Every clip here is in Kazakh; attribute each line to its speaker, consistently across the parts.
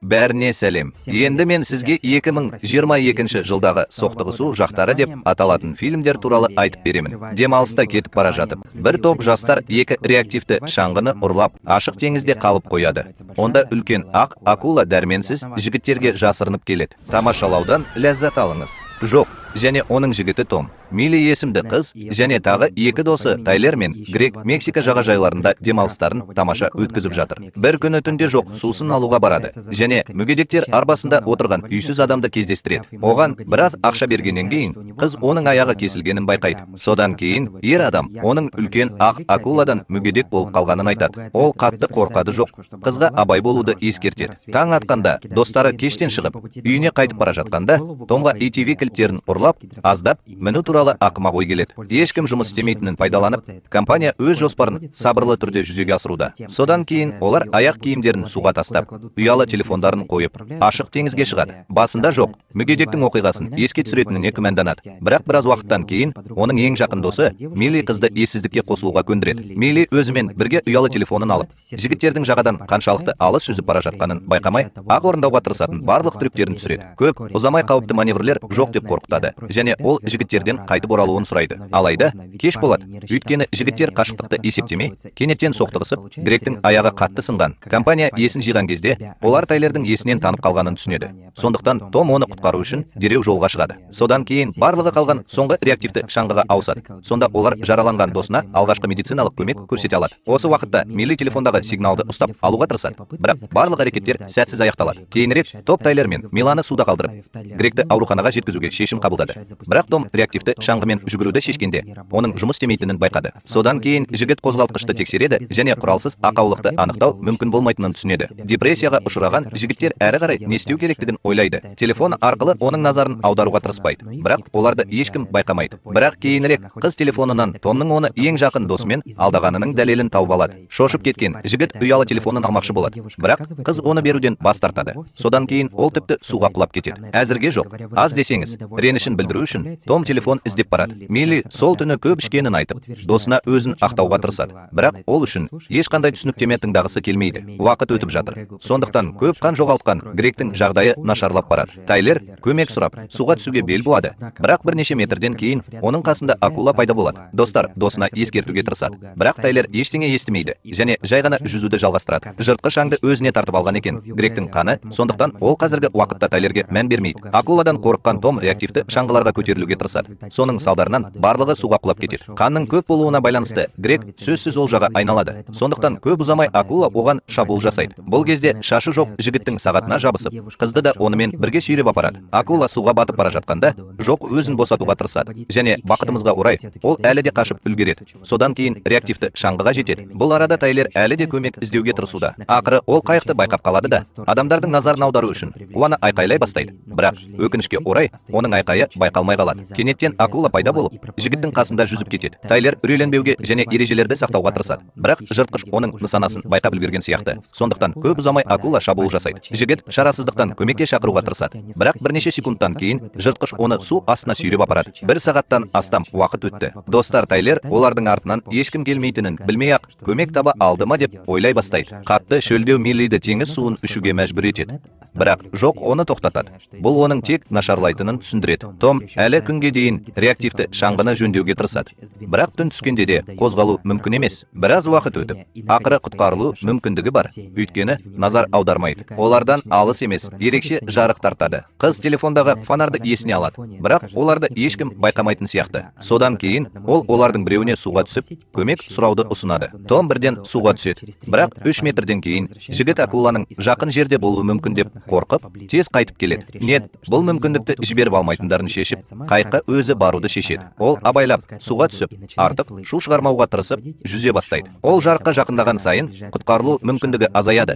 Speaker 1: Бәріне сәлем. Енді мен сізге 2022 жылдағы соқтығысу жақтары деп аталатын фильмдер туралы айтып беремін. Демалыста кетіп бара жатып, бір топ жастар екі реактивті шаңғыны ұрлап, ашық теңізде қалып қояды. Онда үлкен ақ акула дәрменсіз жігіттерге жасырынып келеді. Тамашалаудан ләззат алыңыз. Жоқ, және оның жігіті Том, Милли есімді қыз, және тағы екі досы Тайлер мен Грег Мексика жағажайларында демалыстарын тамаша өткізіп жатыр. Бір күні түнде жоқ сусын алуға барады, және мүгедектер арбасында отырған үйсіз адамды кездестіреді. Оған біраз ақша бергеннен кейін, қыз оның аяғы кесілгенін байқайды. Содан кейін ер адам оның үлкен ақ акуладан мүгедек болып қалғанын айтады. Ол қатты қорқады жоқ. Қызға абай болуды ескертеді. Таң атқанда достары кештен шығып, үйіне қайтып бара жатқанда, Томға ATV кілттерін ұрлап, аздап міну туралы ақымақ ой келеді. Ешкім жұмыс істемейтінін пайдаланып, компания өз жоспарын сабырлы түрде жүзеге асыруда. Содан кейін олар аяқ киімдерін суға тастап, ұялы телефондарын қойып, ашық теңізге шығады. Басында жоқ, мүгедектің оқиғасын еске түсіретініне күмәнданады. Бірақ біраз уақыттан кейін оның ең жақын досы Милли қызды ессіздікке қосылуға көндіреді. Милли өзімен бірге ұялы телефонын алып, жігіттердің жағадан қаншалықты алыс жүзіп бара жатқанын байқамай, ақ орындауға тырысатын барлық трюктерін түсіреді. Көп ұзамай қауіпті маневрлер жоқ деп қорқытады, және ол жігіттерден қайтып оралуын сұрайды. Алайда кеш болады. Өйткені жігіттер қашықтықты есептемей, кенеттен соқтығысып, Грегтің аяғы қатты сынған. Компания есін жиған кезде, олар Тайлердің есінен танып қалғанын түсінеді. Сондықтан Том оны құтқару үшін дереу жолға шығады. Содан кейін барлығы қалған соңғы реактивті шаңғыға ауысады. Сонда олар жараланған досына алғашқы медициналық көмек көрсете алады. Осы уақытта Милли телефондағы сигналды ұстап алуға тырысады. Бірақ барлық әрекеттер сәтсіз аяқталады. Кейінірек топ Тайлер мен Миланы суда қалдырып, Грегті ауруханаға жеткізуге шешім қабылдады. Бірақ Том реактивті шаңғымен жүгіруді шешкенде, оның жұмыс істемейтінін байқады. Содан кейін жігіт қозғалтқышты тексереді және құралсыз ақаулықты анықтау мүмкін болмайтынын түсінеді. Депрессияға ұшыраған жігіттер әрі қарай не істеу керектігін ойлайды. Телефон арқылы оның назарын аударуға тырыспайды. Бірақ оларды ешкім байқамайды. Бірақ кейінірек қыз телефонынан Томның оны ең жақын досымен алдағанының дәлелін тауып алады. Шошып кеткен жігіт ұялы телефонын алмақшы болады. Бірақ қыз оны беруден бас тартады. Содан кейін ол тіпті суға құлап кетеді. Әзірге жоқ. Аз десеңіз, ренішін білдіру үшін Том телефон іздеп барады. Милли сол түні көп ішкенін айтып, досына өзін ақтауға тырысады. Бірақ ол үшін ешқандай түсініктеме тыңдағысы келмейді. Уақыт өтіп жатыр. Сондықтан көп қан жоғалтқан Грегтің жағдайы нашарлап барады. Тайлер көмек сұрап, суға түсуге бел буады. Бірақ бірнеше метрден кейін оның қасында акула пайда болады. Достар досына ескертуге тырысады. Бірақ Тайлер ештеңе естімейді және жай ғана жүзуді жалғастырады. Жыртқыш аңды өзіне тартып алған екен Грегтің қаны, сондықтан ол қазіргі уақытта Тайлерге мән бермейді. Акуладан қорыққан Том реактивті шаңғыларға көтерілуге тырысады. Соның салдарынан барлығы суға құлап кетеді. Қанның көп болуына байланысты Грег сөзсіз олжаға айналады. Сондықтан көп ұзамай акула оған шабуыл жасайды. Бұл кезде шашы жоқ жігіттің сағатына жабысып, қызды да онымен бірге сүйреп апарады. Акула суға батып бара жатқанда, жоқ өзін босатуға тырысады. Және бақытымызға орай, ол әлі де қашып үлгереді. Содан кейін реактивті шаңғыға жетеді. Бұл арада Тайлер әлі де көмек іздеуге тырысуда. Ақыры ол қайықты байқап қалады да, адамдардың назарын аудару үшін қуана айқайлай бастайды. Бірақ өкінішке орай, оның айқайы байқалмай қалады. Кенеттен акула пайда болып, жігіттің қасында жүзіп кетеді. Тайлер үрейленбеуге және ережелерді сақтауға тырысады. Бірақ жыртқыш оның нысанасын байқап үлгерген сияқты. Сондықтан көп ұзамай акула шабуыл жасайды. Жігіт шарасыздықтан көмекке шақыруға тырысады. Бірақ бірнеше секундтан кейін жыртқыш оны су астына сүйреп апарады. 1 сағаттан астам уақыт өтті. Достар Тайлер олардың артынан ешкім келмейтінін білмей-ақ көмек таба алды ма деп ойлай бастайды. Қатты шөлдеу Миллиді теңіз суын ішуге мәжбүр етеді. Бірақ жоқ оны тоқтатады. Бұл оның тек нашарлайтынын түсіндіреді. Том әлі күнге дейін реактивті шаңғыны жөндеуге тырысады. Бірақ түн түскенде де қозғалу мүмкін емес. Біраз уақыт өтіп, ақыры құтқарылу мүмкіндігі бар. Өйткені назар аудармайды. Олардан алыс емес, ерекше жарық тартады. Қыз телефондағы фонарды есіне алады. Бірақ оларды ешкім байқамайтын сияқты. Содан кейін ол олардың біреуіне суға түсіп, көмек сұрауды ұсынады. Том бірден суға түседі. Бірақ 3 метрден кейін жігіт акуланың жақын жерде болуы мүмкін деп қорқып, тез қайтып келеді. Нет, бұл мүмкіндікті жіберіп алмайтындарын шешіп, қайыққа өзі баруды шешеді. Ол абайлап суға түсіп, артық шу шығармауға тырысып, жүзе бастайды. Ол жарыққа жақындаған сайын құтқарылу мүмкіндігі азаяды.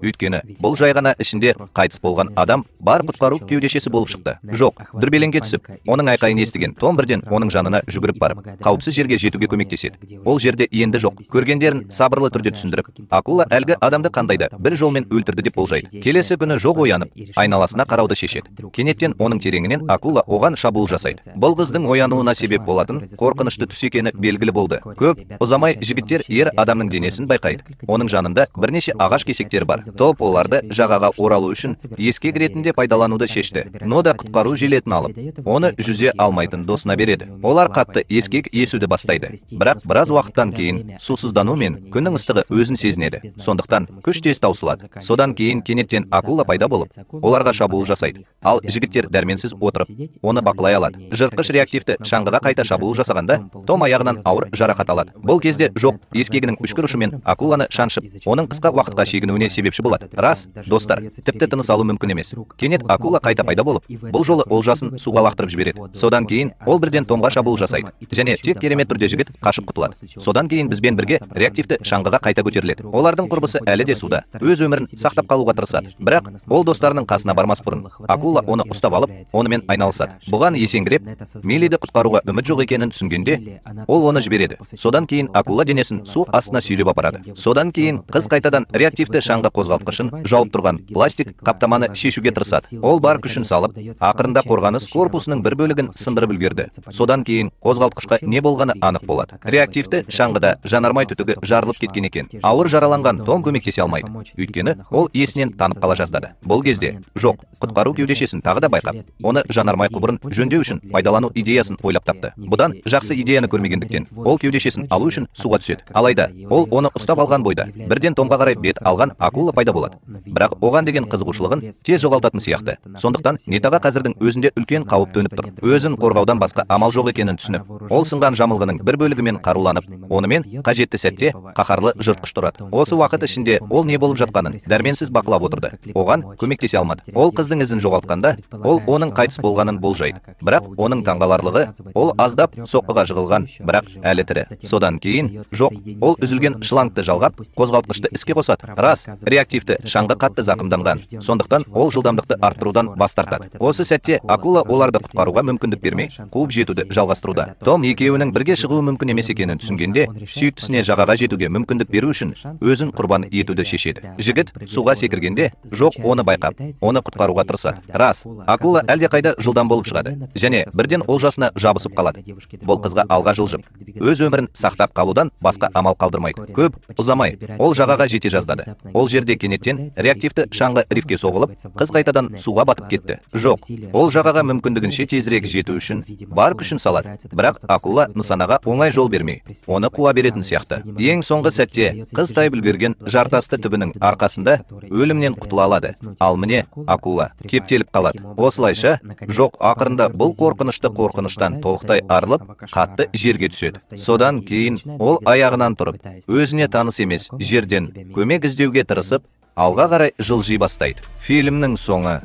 Speaker 1: Өйткені бұл жай ғана ішінде қайтыс болған адам бар құтқару кеудешесі болып шықты. Жоқ, дүрбелеңге түсіп, оның айқайын естіген Том бірден оның жанына жүгіріп барып, қауіпсіз жерге жетуге көмектеседі. Ол жерде енді жоқ. Көргендерін сабырлы түрде түсіндіріп, акула әлгі адамды қандайда бір жолмен өлтірді деп болжайды. Келесі күні жоқ оянып, айналасына қарауды шешеді. Кенеттен оның тереңінен акула оған шабуыл жасайды. Бұл қыздың оянуына себеп болатын қорқынышты түс екені белгілі болды. Көп ұзамай жігіттер ер адамның денесін байқайды. Оның жанында бірнеше ағаш кесектері бар. Топ оларды жағаға оралу үшін ескек ретінде пайдалануды шешті. Нода құтқару жилетін алып, оны жүзе алмайтын досына береді. Олар қатты ескек есуді бастайды. Бірақ біраз уақыттан кейін сусыздану мен күннің ыстығы өзін сезінеді. Сондықтан күш тез таусылады. Содан кейін кенеттен акула пайда болып, оларға шабуыл жасайды. Ал жігіттер дәрменсіз отырып, оны бақылай алады. Жыртқыш реактивті шаңғыға қайта шабуыл жасағанда, Том аяғынан ауыр жарақат алады. Бұл кезде жоқ ескегінің үшкір ұшымен акуланы шаншып, оның қысқа уақытқа шегінуіне себепші болады. Рас, достар, тіпті тыныс алу мүмкін емес. Кенет акула қайта пайда болып, бұл жолы олжасын суға лақтырып жібереді. Содан кейін ол бірден Томға шабуыл жасайды. Және тек керемет түрде жігіт қашып құтылады. Содан кейін бізбен бірге реактивті шаңғыға қайта көтеріледі. Олардың құрбысы әлі де суда, өз өмірін сақтап қалуға тырысады. Бірақ ол достарының қасына бармас бұрын акула оны ұстап алып, онымен айналысады. Бұған есеңгіреп, Милиді құтқаруға үміт жоқ екенін түсінгенде, ол оны жібереді. Содан кейін акула денесін су астына сүйреп апарады. Содан кейін қыз қайтадан реактивті шаңғы қозғалтқышын жауып тұрған пластик қаптаманы шешуге тырысады. Ол бар күшін салып, ақырында қорғаныс корпусының бір бөлігін сындырып үлгерді. Содан кейін қозғалтқышқа не болғаны анық болады. Реактивті шаңғыда жанармай түтігі жарылып кеткен екен. Ауыр жараланған Том көмектесе алмайды. Өйткені ол есінен танып қала жаздады. Бұл кезде жоқ құтқару кеудешесін тағы да байқап, оны жанармай құбырын жөндеу үшін пайдалану идеясын ойлап тапты. Бұдан жақсы идеяны көрмегендіктен ол кеудешесін алу үшін суға түседі. Алайда ол оны ұстап алған бойда бірден Томға қарай бет алған акула пайда болады. Бірақ оған деген қызығушылығын тез жоғалтатын сияқты. Сондықтан Нетаға қазірдің өзінде үлкен қауіп төніп тұр. Өзін қорғаудан басқа амал жоқ екенін түсініп, ол сынған жамылғының бір бөлігімен қаруланып, онымен қажетті сәтте қаһарлы жыртқыш тұрады. Осы уақыт ішінде ол не болып жатқанын дәрменсіз бақылап отырды. Оған көмектесе алмады. Ол қыздың ізін жоғалтқанда, ол оның қайтыс болғанын болжайды. Бірақ оның таңғаларлығы, ол аздап соққыға жығылған, бірақ әлі тірі. Содан кейін жоқ, ол үзілген шлангты жалғап, қозғалтқышты іске қосады. Рас, реактивті шаңғы қатты зақымданған. Сондықтан ол жылдамдықты арттырудан бас тартады. Осы сәтте акула оларды құтқаруға мүмкіндік бермей, қуып жетуді жалғастыруда. Том екеуінің бірге шығуы мүмкін емес екенін түсінгенде, сүйіктісіне жағаға жетуге мүмкіндік беру үшін өзін құрбан етуді шешеді. Жігіт суға секіргенде, жоқ оны байқап, оны құтқаруға тырысады. Рас, акула әлдеқайда жылдам болып шығады және бірден олжасына жабысып қалады. Бұл қызға алға жылжып, өз өмірін сақтап қалудан басқа амал қалдырмайды. Көп ұзамай ол жағаға жете жаздады. Ол жерде кенеттен реактивті шаңғы рифке соғылып, қыз қайтадан суға батып кетті. Жоқ, ол жағаға мүмкіндігінше тезірек жету үшін бар күшін салады. Бірақ акула нысанаға оңай жол бермей, оны қуа беретін сияқты. Ең соңғы сәтте қыз тайып үлгерген жартасты түбінің арқасында өлімнен құтыла алады. Ал міне акула кептеліп қалады. Осылайша жоқ ақырында бұл қорқыныштан толықтай арылып, қатты жерге түседі. Содан кейін ол аяғынан тұрып, өзіне таныс емес жерден көмек іздеуге тырысып, алға қарай жылжи бастайды. Фильмнің соңы.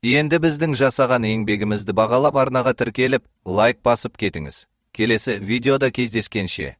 Speaker 1: Енді біздің жасаған еңбегімізді бағалап арнаға тіркеліп, лайк басып кетіңіз. Келесі видеода кездескенше.